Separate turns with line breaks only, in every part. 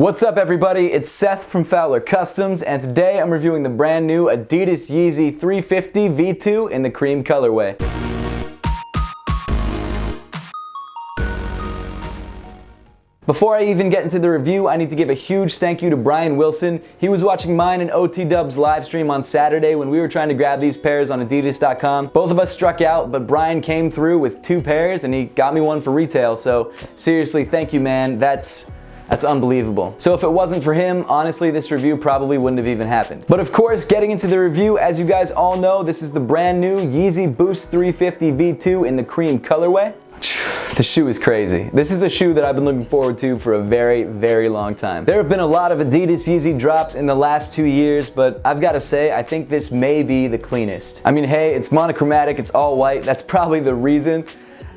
What's up everybody, it's Seth from Fowler Customs, and today I'm reviewing the brand new Adidas Yeezy 350 V2 in the cream colorway. Before I even get into the review, I need to give a huge thank you to Brian Wilson. He was watching mine and OT Dub's live stream on Saturday when we were trying to grab these pairs on Adidas.com. Both of us struck out, but Brian came through with 2 pairs and he got me one for retail, so seriously, thank you man, that's unbelievable. So if it wasn't for him, honestly, this review probably wouldn't have even happened. But of course, getting into the review, as you guys all know, this is the brand new Yeezy Boost 350 V2 in the cream colorway. The shoe is crazy. This is a shoe that I've been looking forward to for a very, very long time. There have been a lot of Adidas Yeezy drops in the last 2 years, but I've got to say, I think this may be the cleanest. I mean, hey, it's monochromatic, it's all white, that's probably the reason.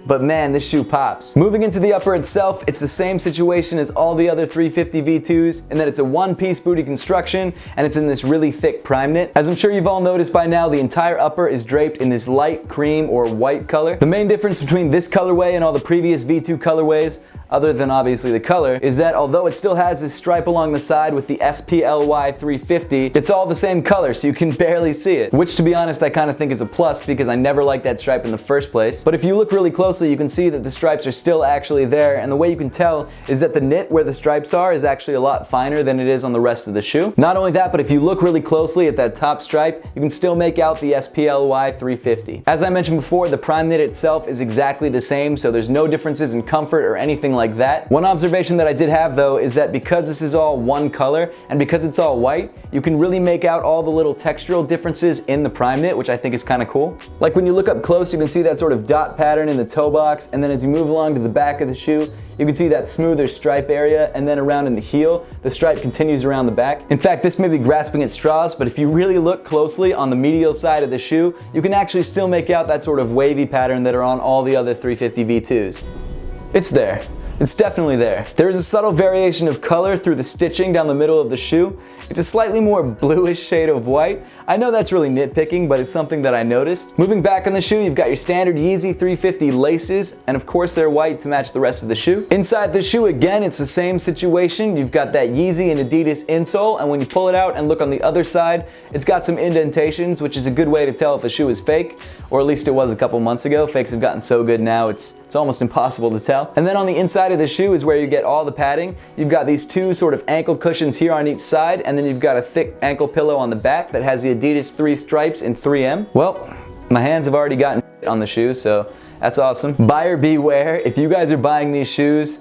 But man, this shoe pops. Moving into the upper itself, it's the same situation as all the other 350 V2s in that it's a one-piece booty construction and it's in this really thick prime knit. As I'm sure you've all noticed by now, the entire upper is draped in this light cream or white color. The main difference between this colorway and all the previous V2 colorways, other than obviously the color, is that although it still has this stripe along the side with the SPLY 350, it's all the same color so you can barely see it. Which, to be honest, I kind of think is a plus because I never liked that stripe in the first place. But if you look really closely, you can see that the stripes are still actually there, and the way you can tell is that the knit where the stripes are is actually a lot finer than it is on the rest of the shoe. Not only that, but if you look really closely at that top stripe, you can still make out the SPLY 350. As I mentioned before, the prime knit itself is exactly the same, so there's no differences in comfort or anything like that. One observation that I did have though is that because this is all one color and because it's all white, you can really make out all the little textural differences in the prime knit, which I think is kind of cool. Like when you look up close, you can see that sort of dot pattern in the toe box, and then as you move along to the back of the shoe, you can see that smoother stripe area, and then around in the heel, the stripe continues around the back. In fact, this may be grasping at straws, but if you really look closely on the medial side of the shoe, you can actually still make out that sort of wavy pattern that are on all the other 350 V2s. It's there. It's definitely there. There is a subtle variation of color through the stitching down the middle of the shoe. It's a slightly more bluish shade of white. I know that's really nitpicking, but it's something that I noticed. Moving back on the shoe, you've got your standard Yeezy 350 laces, and of course they're white to match the rest of the shoe. Inside the shoe, again, it's the same situation. You've got that Yeezy and Adidas insole, and when you pull it out and look on the other side, it's got some indentations, which is a good way to tell if a shoe is fake, or at least it was a couple months ago. Fakes have gotten so good now, it's almost impossible to tell. And then on the inside of the shoe is where you get all the padding. You've got these 2 sort of ankle cushions here on each side, and then you've got a thick ankle pillow on the back that has the Adidas 3 stripes in 3M. Well, my hands have already gotten on the shoe, so that's awesome. Buyer beware. If you guys are buying these shoes,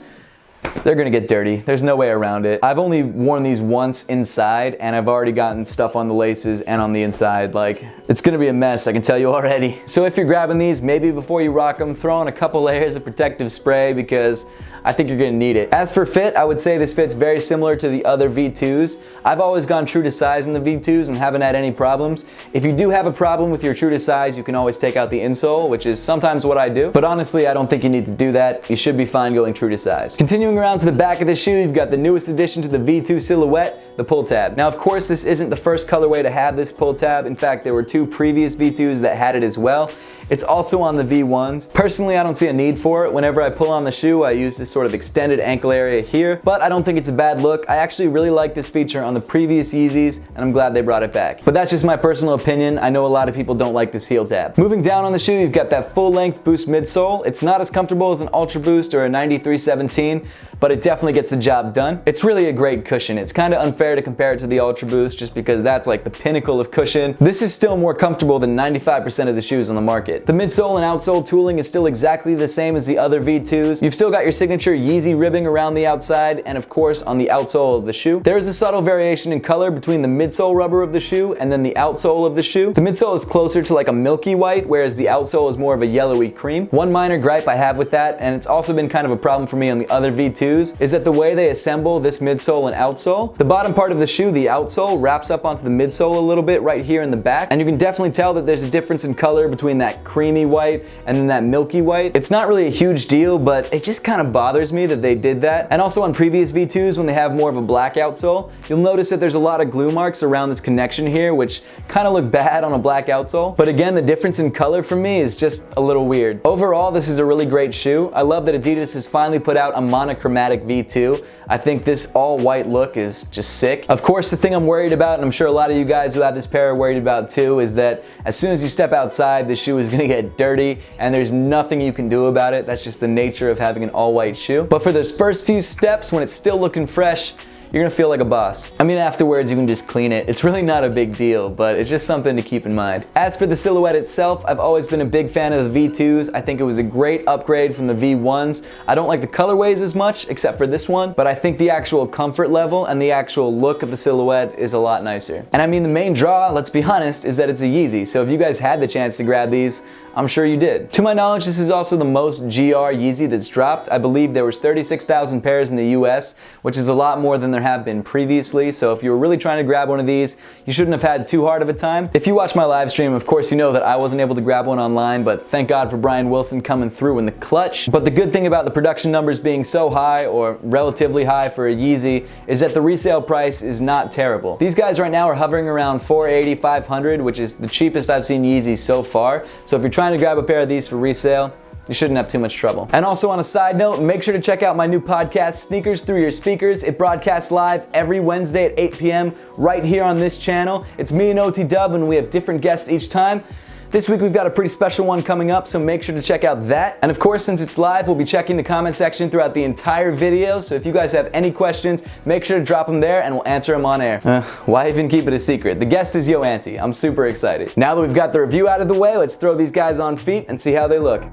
they're gonna get dirty. There's no way around it. I've only worn these once inside, and I've already gotten stuff on the laces and on the inside. Like, it's gonna be a mess, I can tell you already. So if you're grabbing these, maybe before you rock them, throw on a couple layers of protective spray because I think you're gonna need it. As for fit, I would say this fits very similar to the other V2s. I've always gone true to size in the V2s and haven't had any problems. If you do have a problem with your true to size, you can always take out the insole, which is sometimes what I do. But honestly, I don't think you need to do that. You should be fine going true to size. Continuing around to the back of the shoe, you've got the newest addition to the V2 silhouette, the pull tab. Now, of course, this isn't the first colorway to have this pull tab. In fact, there were 2 previous V2s that had it as well. It's also on the V1s. Personally, I don't see a need for it. Whenever I pull on the shoe, I use this sort of extended ankle area here, but I don't think it's a bad look. I actually really like this feature on the previous Yeezys, and I'm glad they brought it back. But that's just my personal opinion. I know a lot of people don't like this heel tab. Moving down on the shoe, you've got that full-length Boost midsole. It's not as comfortable as an Ultra Boost or a 9317, but it definitely gets the job done. It's really a great cushion. It's kind of unfair to compare it to the Ultra Boost just because that's like the pinnacle of cushion. This is still more comfortable than 95% of the shoes on the market. The midsole and outsole tooling is still exactly the same as the other V2s. You've still got your signature Yeezy ribbing around the outside and of course on the outsole of the shoe. There is a subtle variation in color between the midsole rubber of the shoe and then the outsole of the shoe. The midsole is closer to like a milky white, whereas the outsole is more of a yellowy cream. One minor gripe I have with that, and it's also been kind of a problem for me on the other V2s, is that the way they assemble this midsole and outsole, the bottom part of the shoe, the outsole, wraps up onto the midsole a little bit right here in the back, and you can definitely tell that there's a difference in color between that creamy white and then that milky white. It's not really a huge deal, but it just kind of bothers me that they did that. And also on previous V2s, when they have more of a black outsole, you'll notice that there's a lot of glue marks around this connection here, which kind of look bad on a black outsole. But again, the difference in color for me is just a little weird. Overall, this is a really great shoe. I love that Adidas has finally put out a monochromatic monochromatic V2. I think this all white look is just sick. Of course, the thing I'm worried about, and I'm sure a lot of you guys who have this pair are worried about too, is that as soon as you step outside, the shoe is gonna get dirty and there's nothing you can do about it. That's just the nature of having an all white shoe. But for those first few steps, when it's still looking fresh, you're gonna feel like a boss. I mean, afterwards you can just clean it. It's really not a big deal, but it's just something to keep in mind. As for the silhouette itself, I've always been a big fan of the V2s. I think it was a great upgrade from the V1s. I don't like the colorways as much, except for this one, but I think the actual comfort level and the actual look of the silhouette is a lot nicer. And I mean, the main draw, let's be honest, is that it's a Yeezy. So if you guys had the chance to grab these, I'm sure you did. To my knowledge, this is also the most GR Yeezy that's dropped. I believe there was 36,000 pairs in the US, which is a lot more than there have been previously. So if you were really trying to grab one of these, you shouldn't have had too hard of a time. If you watch my live stream, of course you know that I wasn't able to grab one online, but thank God for Brian Wilson coming through in the clutch. But the good thing about the production numbers being so high, or relatively high for a Yeezy, is that the resale price is not terrible. These guys right now are hovering around $480, $500, which is the cheapest I've seen Yeezy so far. So if you're trying to grab a pair of these for resale, you shouldn't have too much trouble. And also on a side note, make sure to check out my new podcast, Sneakers Through Your Speakers. It broadcasts live every Wednesday at 8 p.m. right here on this channel. It's me and OT Dub, and we have different guests each time. This week we've got a pretty special one coming up, so make sure to check out that. And of course, since it's live, we'll be checking the comment section throughout the entire video, so if you guys have any questions, make sure to drop them there and we'll answer them on air. Why even keep it a secret? The guest is Yo Auntie. I'm super excited. Now that we've got the review out of the way, let's throw these guys on feet and see how they look.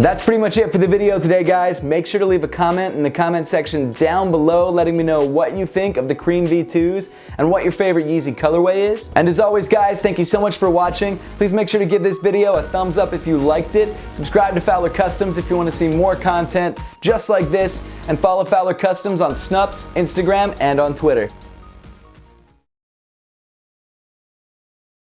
That's pretty much it for the video today, guys. Make sure to leave a comment in the comment section down below letting me know what you think of the cream V2s and what your favorite Yeezy colorway is. And as always, guys, thank you so much for watching. Please make sure to give this video a thumbs up if you liked it. Subscribe to Fowler Customs if you want to see more content just like this. And follow Fowler Customs on Snups, Instagram, and on Twitter.